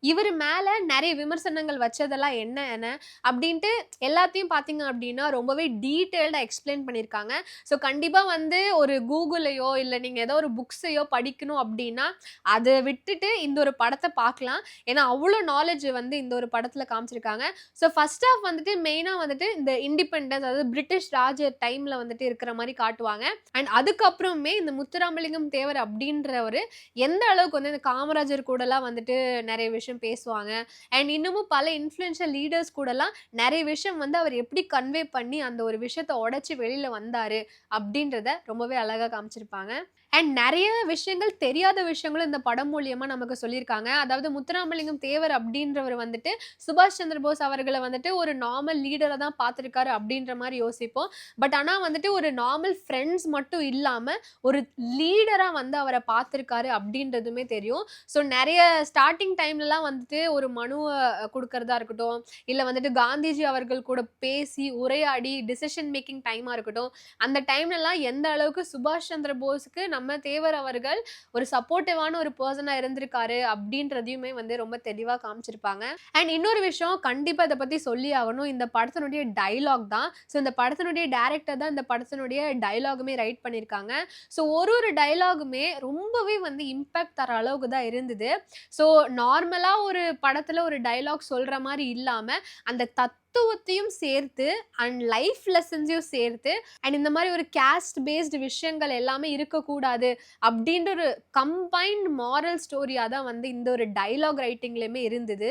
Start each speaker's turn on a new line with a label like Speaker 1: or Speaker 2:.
Speaker 1: இவரு மேல நெறைய விமர்சனங்கள் வச்சதெல்லாம் என்ன அப்படின்ட்டு எல்லாத்தையும் பார்த்தீங்க அப்படின்னா, ரொம்பவே டீட்டெயில்டா எக்ஸ்ப்ளைன் பண்ணியிருக்காங்க. ஸோ கண்டிப்பா வந்து ஒரு கூகுளையோ, இல்ல நீங்க ஏதோ ஒரு புக்ஸையோ படிக்கணும் அப்படின்னா, அத விட்டுட்டு இந்த ஒரு படத்த பார்க்கலாம். ஏன்னா, அவ்ளோ நாலேட்ஜ் வந்து இந்த ஒரு படத்துல காமிச்சிருக்காங்க. ஸோ ஃபர்ஸ்ட் ஹாஃப் வந்துட்டு மெயினா வந்துட்டு இந்த இண்டிபெண்டன்ஸ் அதாவது பிரிட்டிஷ் ராஜ டைம்ல வந்துட்டு இருக்கிற மாரி காட்டுவாங்க. அண்ட் அதுக்கப்புறமே இந்த முத்துராமலிங்கம் தேவர் அப்படின்றவரு எந்த அளவுக்கு வந்து இந்த காமராஜர் கூடலாம் வந்துட்டு நெறைய விஷயம் பேசுவாங்க. அண்ட் இன்னமும் பல இன்ஃப்ளூயன்ஷியல் லீடர்ஸ் கூடலாம் நெறைய விஷயம் வந்து அவர் எப்படி கன்வே பண்ணி அந்த ஒரு விஷயத்த உடைச்சு வெளில வந்தாரு அப்படின்றத ரொம்பவே அழகா காமிச்சிருப்பாங்க. அண்ட் நெறைய விஷயங்கள் தெரியாத விஷயங்களும் இந்த படம் மூலியமா நமக்கு சொல்லியிருக்காங்க. அதாவது முத்துராமலிங்கம் தேவர் அப்படின்றவர் வந்துட்டு சுபாஷ் சந்திர போஸ் அவர்கள வந்துட்டு ஒரு நார்மல் லீடரா தான் பார்த்திருக்காரு அப்படின்ற மாரி யோசிப்போம். பட் ஆனா வந்துட்டு ஒரு நார்மல் ஃபிரெண்ட்ஸ் மட்டும் இல்லாம ஒரு லீடரா வந்து அவர பார்த்திருக்காரு அப்படின்றதுமே தெரியும். ஸோ நெறைய ஸ்டார்ட்டிங் டைம்லலாம் வந்துட்டு ஒரு மனுவ குடுக்கறதா இருக்கட்டும், இல்ல வந்துட்டு காந்திஜி அவர்கள் கூட பேசி, உரையாடி, டிசிஷன் மேக்கிங் டைமா இருக்கட்டும், அந்த டைம்லலாம் எந்த அளவுக்கு சுபாஷ் சந்திர போஸ்க்கு நம்ம தேவர் அவர்கள் ஒரு சப்போர்ட்டிவான ஒரு பெர்சனா இருந்திருக்காரு அப்படின்றதையுமே வந்து ரொம்ப தெளிவா காமிச்சிருப்பாங்க. அண்ட் இன்னொரு விஷயம் கண்டிப்பா இத பத்தி சொல்லியே ஆகணும். இந்த படத்தினுடைய டயலாக் தான். ஸோ இந்த படத்தினுடைய டைரக்டர் தான் இந்த படத்தினுடைய டயலாகுமே ரைட் பண்ணியிருக்காங்க. ஸோ ஒரு டயலாகுமே ரொம்பவே வந்து இம்பாக்ட் தர அளவுக்கு தான் இருந்தது. ஸோ நார்மலா ஒரு படத்துல ஒரு டயலாக் சொல்ற மாரி இல்லாம, அந்த தத்துவத்தையும் சேர்த்து அண்ட் லைஃப் லெசன்ஸையும் சேர்த்து அண்ட் இந்த மாரி ஒரு கேஸ்ட் பேஸ்டு விஷயங்கள் எல்லாமே இருக்கக்கூடாது அப்படின்ற ஒரு கம்பைன்ட் மாரல் ஸ்டோரியா தான் வந்து இந்த ஒரு டயலாக் ரைட்டிங்லயுமே இருந்தது.